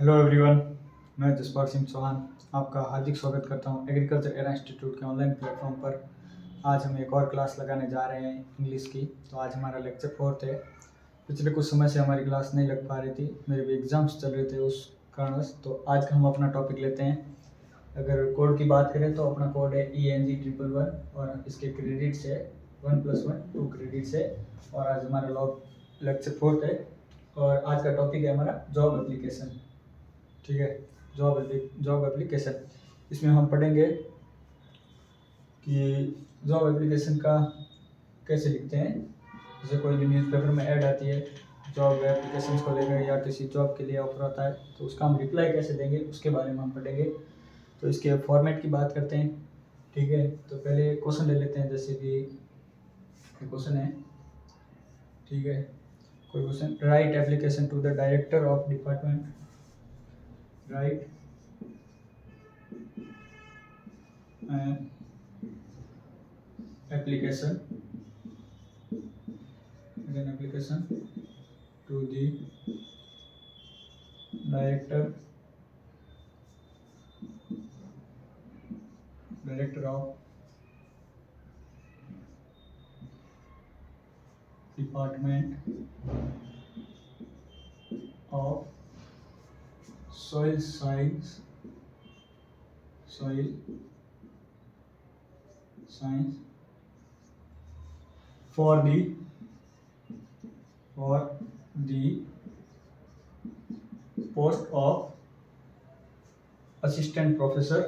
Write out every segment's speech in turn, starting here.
Hello everyone. मैं जसपाल सिंह चौहान आपका हार्दिक स्वागत करता हूं एग्रीकल्चर एरा इंस्टीट्यूट के ऑनलाइन प्लेटफॉर्म पर। आज हम एक और क्लास लगाने जा रहे हैं इंग्लिश की। तो आज हमारा लेक्चर 4 है। पिछले कुछ समय से हमारी क्लास नहीं लग पा रही थी, मेरे भी एग्ज़ाम्स चल रहे थे उस कारणवश। तो आज का हम अपना टॉपिक लेते हैं। अगर कोड की बात करें तो अपना कोड है ENG111 और इसके क्रेडिट्स है 1+1 2 क्रेडिट्स है। और आज हमारा लॉग लेक्चर 4 है और आज का टॉपिक है हमारा जॉब एप्लीकेशन। ठीक है, जॉब एप्लीकेशन। इसमें हम पढ़ेंगे कि जॉब एप्लीकेशन का कैसे लिखते हैं। जैसे कोई भी न्यूज़पेपर में ऐड आती है जॉब एप्लीकेशन को लेकर या किसी जॉब के लिए ऑफर आता है तो उसका हम रिप्लाई कैसे देंगे उसके बारे में हम पढ़ेंगे। तो इसके फॉर्मेट की बात करते हैं। ठीक है, तो पहले क्वेश्चन ले लेते हैं। जैसे कि क्वेश्चन है, ठीक है, कोई question, write application to the director of department, write application to the director of department of soil science for the post of assistant professor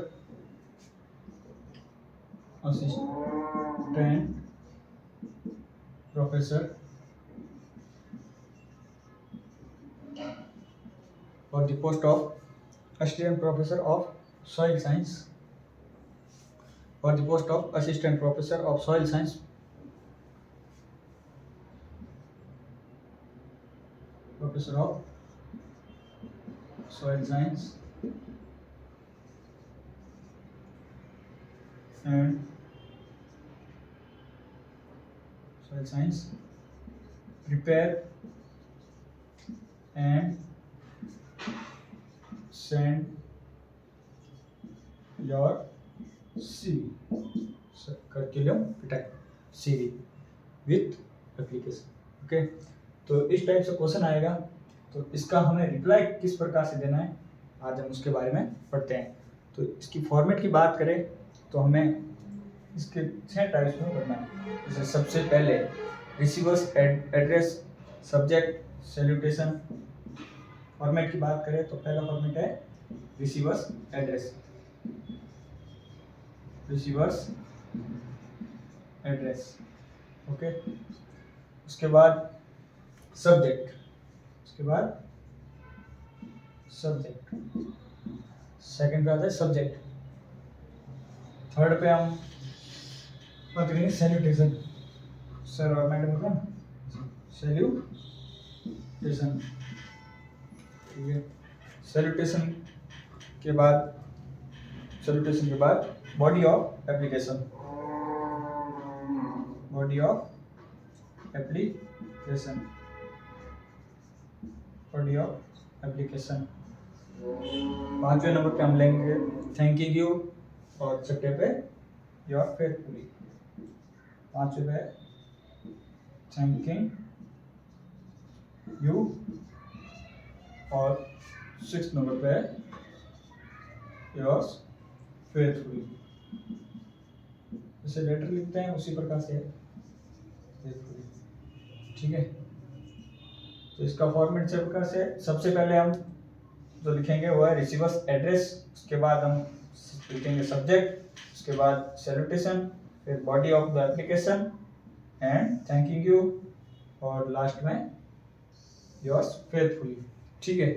for the post of assistant professor of soil science for the post of assistant professor of soil science professor of soil science and soil science, prepare and send your CV curriculum CV with application। Okay, तो इस type से question आएगा। तो इसका हमें reply किस प्रकार से देना है आज हम उसके बारे में पढ़ते हैं। तो इसकी फॉर्मेट की बात करें तो हमें इसके 6 टाइप्स में पढ़ना है। जैसे सबसे पहले receivers address, subject, salutation. Format की बात करें तो पहला फॉर्मेट है रिसीवर्स एड्रेस, ओके। उसके बाद सब्जेक्ट, सेकंड पे आता है सब्जेक्ट। थर्ड पे हम बात करेंगे सैल्यूटेशन। सर और मैडम का सैल्यूटेशन, ठीक है। सैल्यूटेशन के बाद बॉडी ऑफ एप्लीकेशन, पांचवें नंबर पे हम लेंगे थैंकिंग यू और छठे पे योर फेथफुली। पांचवें पे थैंकिंग यू और 6 नंबर पे योर्स फेथफुली। जैसे लेटर लिखते हैं उसी प्रकार से फेथफुली, ठीक है। तो इसका फॉर्मेट से प्रकार से सबसे पहले हम जो लिखेंगे वो है रिसीवर्स एड्रेस, उसके बाद हम लिखेंगे सब्जेक्ट, उसके बाद सैल्यूटेशन, फिर body of the application and thanking you और लास्ट में योर्स फेथफुली, ठीक है।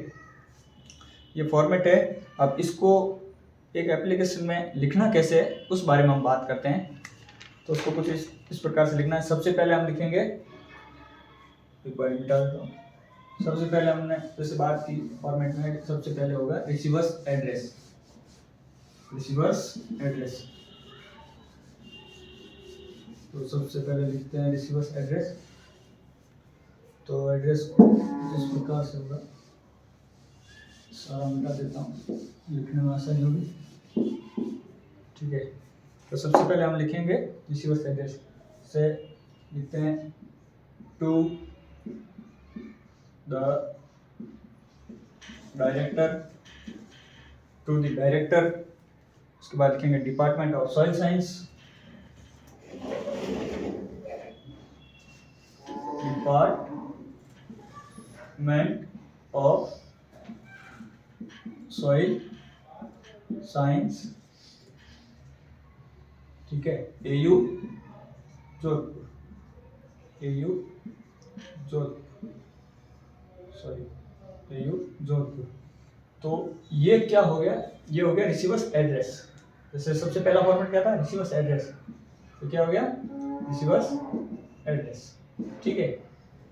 ये फॉर्मेट है। अब इसको एक एप्लीकेशन में लिखना कैसे है उस बारे में हम बात करते हैं। तो उसको कुछ इस प्रकार से लिखना है। सबसे पहले हम लिखेंगे, एक बार मिटा देता हूँ। सबसे पहले हमने जैसे बात की फॉर्मेट में, सबसे पहले होगा रिसीवर्स एड्रेस। तो सबसे पहले लिखते हैं रिसीवर्स एड्रेस। तो एड्रेस इस प्रकार से होगा सारा मिटा देता हूँ, लिखने में आसानी होगी। ठीक है, तो सबसे पहले हम लिखेंगे रिसीवर्स एड्रेस से, लिखते हैं to the director, to the director. उसके बाद लिखेंगे department of soil science, department of soil science, ठीक है, AU Jodhpur, AU Jodhpur, sorry AU Jodhpur. तो ये क्या हो गया, ये हो गया रिसीवर्स एड्रेस। जैसे सबसे पहला फॉर्मेट क्या था, रिसीवर्स एड्रेस, तो क्या हो गया रिसीवर्स एड्रेस। ठीक है,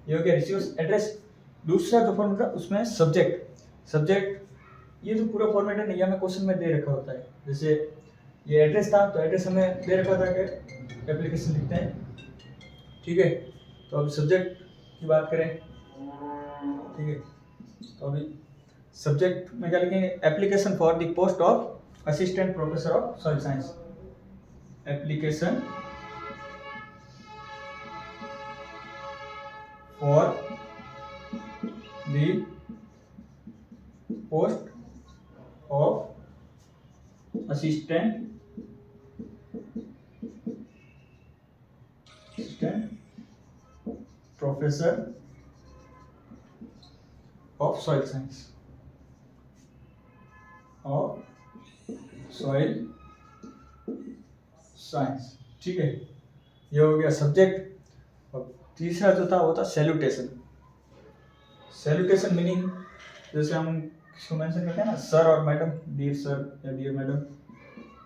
ये हो गया रिसीवर्स एड्रेस। दूसरा जो फॉर्मेट था उसमें सब्जेक्ट, सब्जेक्ट ये जो पूरा फॉर्मेट है नहीं, हमें क्वेश्चन में दे रखा होता है। जैसे ये एड्रेस था तो एड्रेस हमें दे रखा था कि एप्लीकेशन लिखते हैं। ठीक है, तो अब सब्जेक्ट की बात करें, ठीक है, तो अभी सब्जेक्ट में क्या लिखेंगे, application for the post of assistant professor of soil science, application for the post of assistant professor of soil science, of soil science. ठीक है, ये हो गया सब्जेक्ट। और तीसरा जो था वो था सैल्यूटेशन। सैल्यूटेशन मीनिंग, जैसे हम किसको मेंशन करते हैं ना, सर और मैडम, डियर सर या डियर मैडम,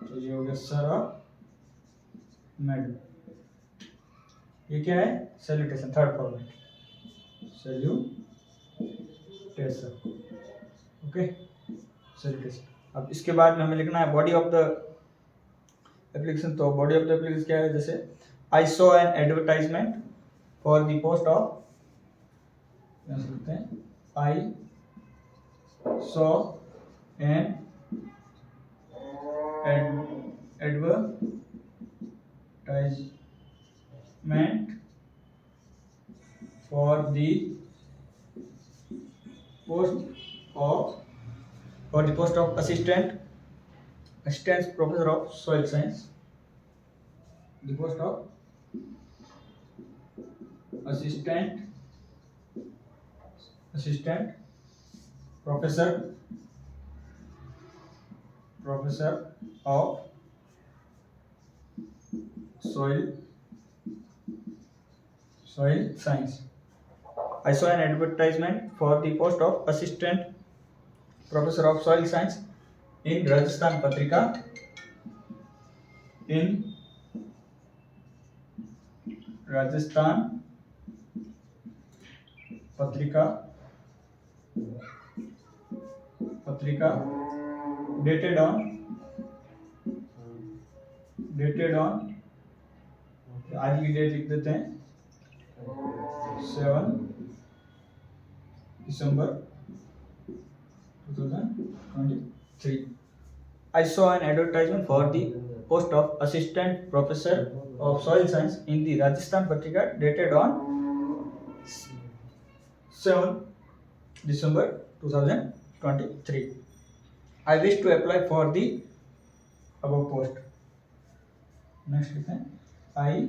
तो ये हो गया सर और मैडम। ये क्या है, salutation, third format, salutation. Okay, salutation. अब इसके बाद में हमें लिखना है बॉडी ऑफ द एप्लीकेशन। तो बॉडी ऑफ द एप्लीकेशन क्या है, जैसे आई saw an advertisement for the post of, लिखते हैं आई saw an advertisement for the post of assistant professor of soil science, the post of assistant professor of soil science. I saw an advertisement for the post of assistant professor of soil science in Rajasthan Patrika, in Rajasthan Patrika, dated on आज की date लिख देते हैं 7 December 2023. I saw an advertisement for the post of assistant professor of soil science in the Rajasthan Patrika dated on 7 December 2023. I wish to apply for the above post. Next लिखते हैं I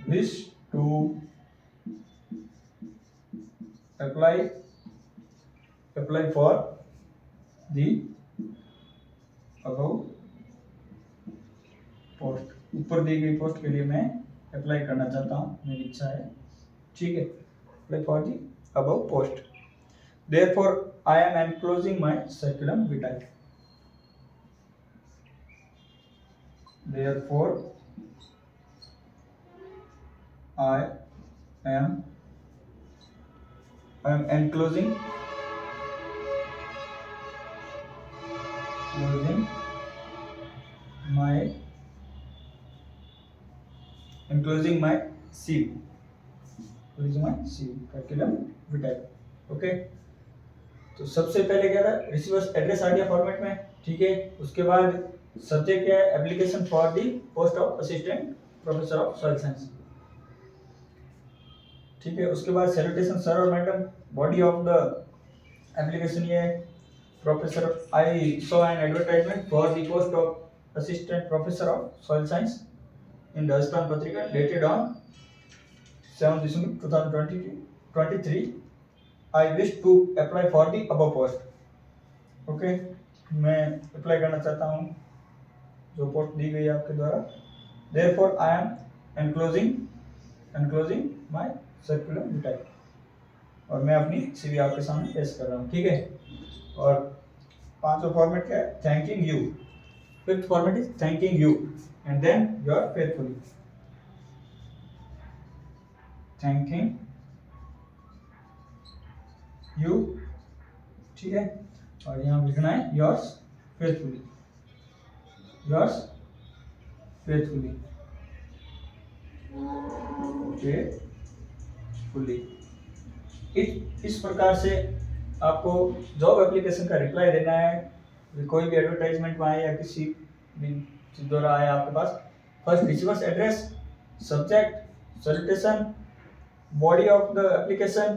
wish to apply for the above post। ऊपर दी गई post के लिए मैं apply करना चाहता हूँ, मेरी इच्छा है। ठीक है, apply for the above post। Therefore I am enclosing my circulum vitae। Therefore I am enclosing my CV, curriculum vitae। Okay, तो सबसे पहले क्या था, रिसीवर्स एड्रेस आ गया फॉर्मेट में, ठीक है। उसके बाद सब्जेक्ट क्या है, application for the post of assistant professor of soil science, ठीक है। उसके बाद सैल्यूटेशन सर और madam, body of the application ये है, professor I saw an advertisement for the post of assistant professor of soil science in Rajasthan Patrika dated on 7 December 2023. I wish to apply for the above post. Okay, मैं apply करना चाहता हूँ जो post दी गई है आपके द्वारा। Therefore I am enclosing my circular vitae, और मैं अपनी CV आपके सामने पेश कर रहा हूँ, ठीक है। और पांचवा फॉर्मेट क्या है, thanking you. Fifth format is thanking you and then your faithfully, thanking you, ठीक है। और यहाँ लिखना है yours faithfully, yours faithfully, faithfully. इस प्रकार से आपको जॉब एप्लीकेशन का रिप्लाई देना है। कोई भी एडवर्टाइजमेंट में आए या किसी भी चीज द्वारा आया आपके पास, first receiver's address, subject, salutation, body of the application,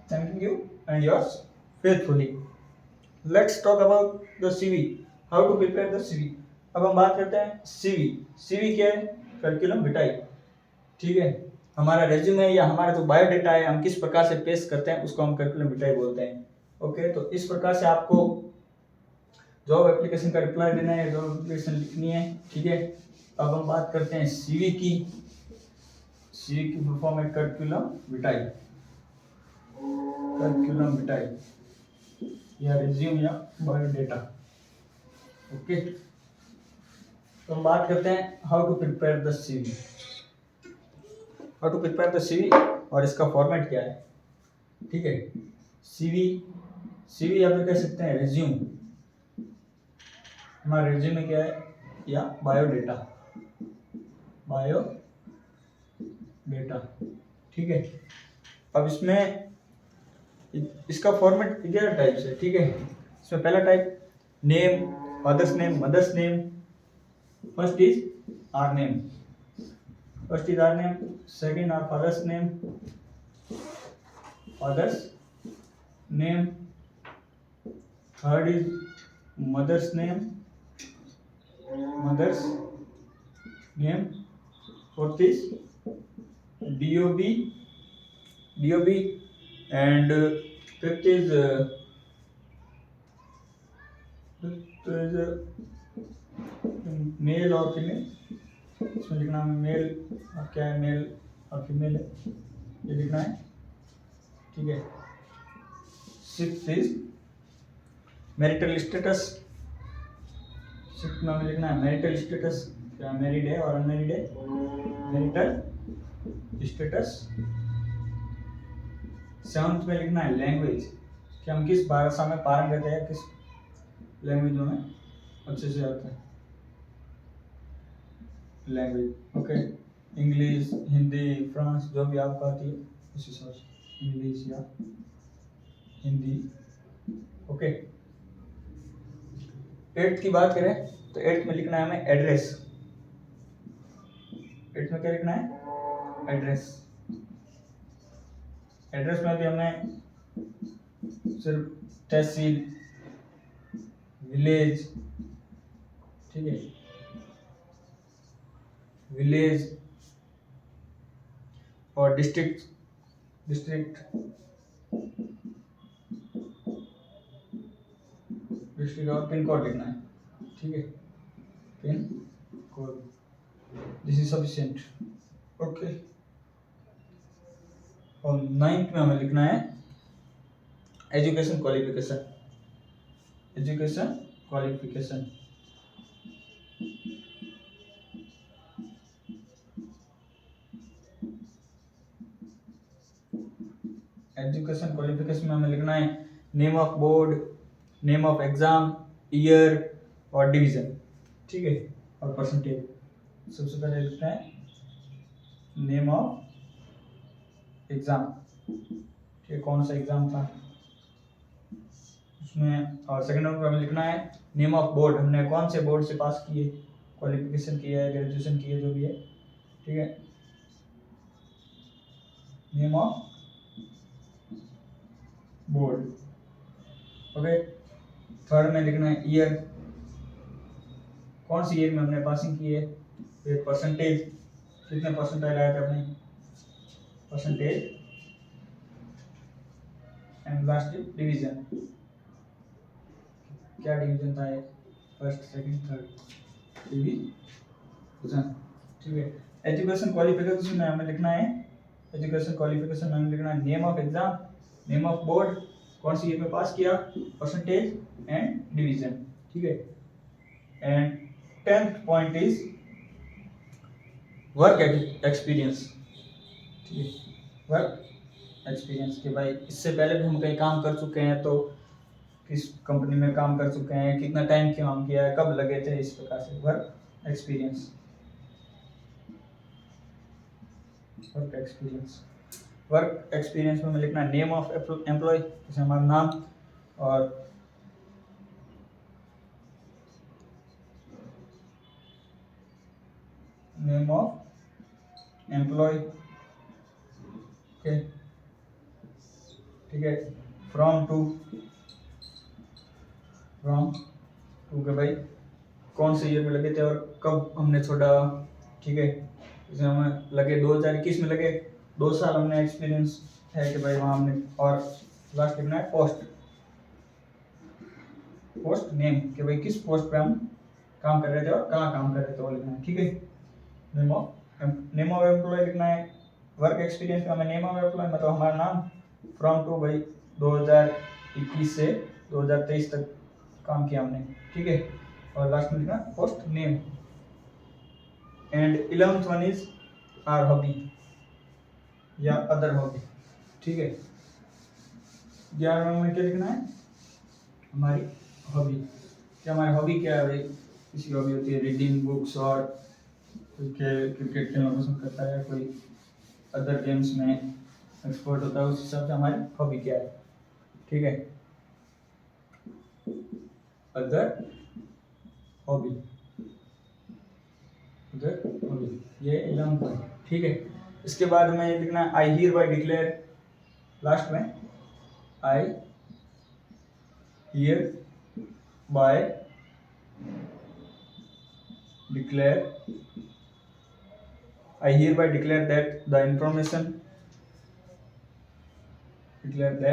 thanking you and yours faithfully. Let's talk about the CV, how to prepare the CV। अब हम बात करते हैं CV क्या है, करिकुलम विटाई, ठीक है। हमारा रेज्यूमे या हमारा जो बायोडाटा है हम किस प्रकार से पेश करते हैं उसको हम करिकुलम विटाई बोलते हैं, ओके। तो इस प्रकार से आपको जॉब एप्लीकेशन का रिप्लाई देना है, जॉब एप्लीकेशन लिखनी है, ठीक है। अब हम बात करते हैं CV की फुल फॉर्म है करिकुलम विटाई, या रिज्यूम या बायोडाटा, ओके। तो हम बात करते हैं how to prepare the CV, और इसका फॉर्मेट क्या है, ठीक है। CV या फिर कह सकते हैं रिज्यूम, हमारा रिज्यूम में क्या है, या बायोडाटा, ठीक है। अब इसमें इसका फॉर्मेट 11 टाइप्स है, ठीक है। इसमें पहला type name, father's name, mother's name. First is our name, second our father's name, third is mother's name, fourth is DOB, and fifth is male और फीमेल। इसमें लिखना है मेल और क्या है, मेल और फीमेल है, ये लिखना है, ठीक है। Sixth is marital status, sixth में हमें लिखना है मैरिटल स्टेटस, क्या मैरिड है और अनमैरिड है, मैरिटल स्टेटस। सेवंथ में लिखना है लैंग्वेज, कि हम किस भाषा में पारंगत है, किस लैंग्वेज में अच्छे से आता है language, okay. English, Hindi, France, जो भी आपको आती है उस हिसाब से, इंग्लिश या हिंदी, ओके। एट्थ की बात करें तो एट्थ में लिखना है हमें एड्रेस। एट्थ में क्या लिखना है, एड्रेस में भी हमें सिर्फ तहसील, विलेज, ठीक है, विलेज और डिस्ट्रिक्ट और पिन कोड लिखना है, ठीक है, pin code, this is sufficient, okay. और नाइन्थ में हमें लिखना है एजुकेशन क्वालिफिकेशन, एजुकेशन क्वालिफिकेशन में हमें लिखना है name of board, name of exam, year और डिवीजन, ठीक है, और परसेंटेज। सबसे पहले लिखना है नेम ऑफ एग्जाम, कि कौन सा एग्ज़ाम था उसमें। और सेकंड नंबर पर हमें लिखना है नेम ऑफ बोर्ड, हमने कौन से बोर्ड से पास किए, क्वालिफिकेशन किया है, ग्रेजुएशन की है, जो भी है, ठीक है। Name of board, okay. Third में लिखना है ईयर, कौन सी ईयर में हमने पासिंग की है, फिर परसेंटेज, कितने परसेंटाइल आए थे अपने, परसेंटेज, एंड लास्ट डिवीजन, क्या डिवीजन था ये, फर्स्ट सेकंड थर्ड डिवीजन, ठीक है। एजुकेशन क्वालिफिकेशन में हमें लिखना है, एजुकेशन क्वालिफिकेशन में हमें लिखना है name of exam, name of board, कौन सी ईयर में पास किया, परसेंटेज एंड डिवीजन, ठीक है। And 10th point is work experience, ठीक है। वर्क एक्सपीरियंस के भाई इससे पहले भी हम कहीं काम कर चुके हैं, तो किस कंपनी में काम कर चुके हैं, कितना टाइम काम किया है, कब लगे थे, इस प्रकार से work experience. Work experience, work experience में लिखना है नेम ऑफ एम्प्लॉय, जैसे हमारा नाम, और नेम ऑफ एम्प्लॉय, ओके, ठीक है। फ्रॉम टू के भाई कौन से ईयर में लगे थे और कब हमने छोड़ा, ठीक है। जैसे हमें लगे 2021 में लगे, 2 साल हमने एक्सपीरियंस है कि भाई वहाँ हमने। और लास्ट लिखना है पोस्ट नेम, कि भाई किस पोस्ट पे हम काम कर रहे थे और कहाँ काम कर रहे थे, वो लिखना है, ठीक है। नेम ऑफ एम्प्लॉय लिखना है। वर्क एक्सपीरियंस का हमें नेम ऑफ एम्प्लॉय मतलब हमारा नाम, फ्रॉम टू भाई 2021 से 2023 तक काम किया हमने, ठीक है। और लास्ट में लिखना post name. And 11th one is our hobby या अदर हॉबी, ठीक है। 11वें में क्या लिखना है, हमारी हॉबी, क्या हमारी हॉबी क्या है भाई, किसी हॉबी होती है रीडिंग बुक्स, और कोई क्रिकेट खेलना पसंद करता है, कोई अदर गेम्स में एक्सपर्ट होता है, उस हिसाब से हमारी हॉबी क्या है, ठीक है। अदर हॉबी, ये 11th पॉइंट, ठीक है। इसके बाद में लिखना है I hereby declare, last में I hereby declare, I hereby declare that the information given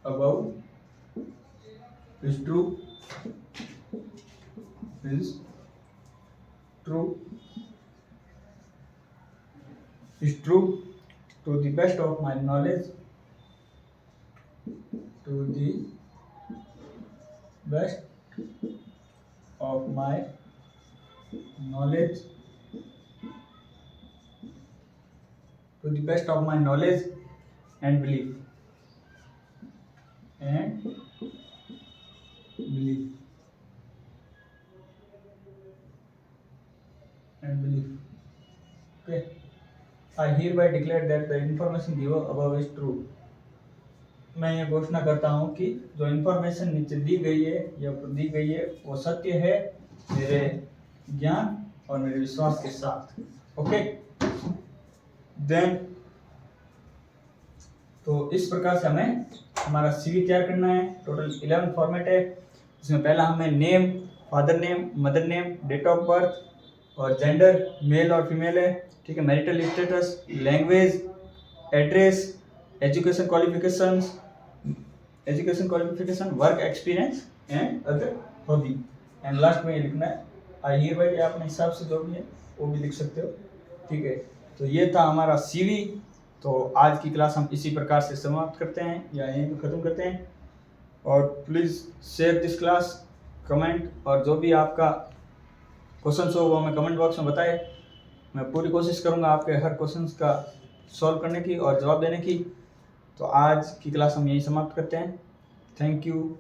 above is true to the best of my knowledge, and belief, okay. I hereby declare that the information given above is true. मैं ये घोषणा करता हूँ कि जो information नीचे दी गई है या दी गई है वो सत्य है मेरे ज्ञान और मेरे विश्वास के साथ, ओके। देन तो इस प्रकार से हमें हमारा सीवी तैयार करना है। टोटल 11 फॉर्मेट है, जिसमें पहला हमें name, father name, mother name, date of birth और जेंडर मेल और फीमेल है, ठीक है। Marital status, language, address, education qualification, work experience and other hobby. And last में ये लिखना है आई हियर बाय, अपने हिसाब से जो भी है वो भी लिख सकते हो, ठीक है। तो ये था हमारा सीवी। तो आज की क्लास हम इसी प्रकार से समाप्त करते हैं या यहीं पर ख़त्म करते हैं। और please share this class, comment, और जो भी आपका क्वेश्चन हो वो हमें कमेंट बॉक्स में बताएं। मैं पूरी कोशिश करूंगा आपके हर क्वेश्चंस का सॉल्व करने की और जवाब देने की। तो आज की क्लास हम यहीं समाप्त करते हैं। Thank you.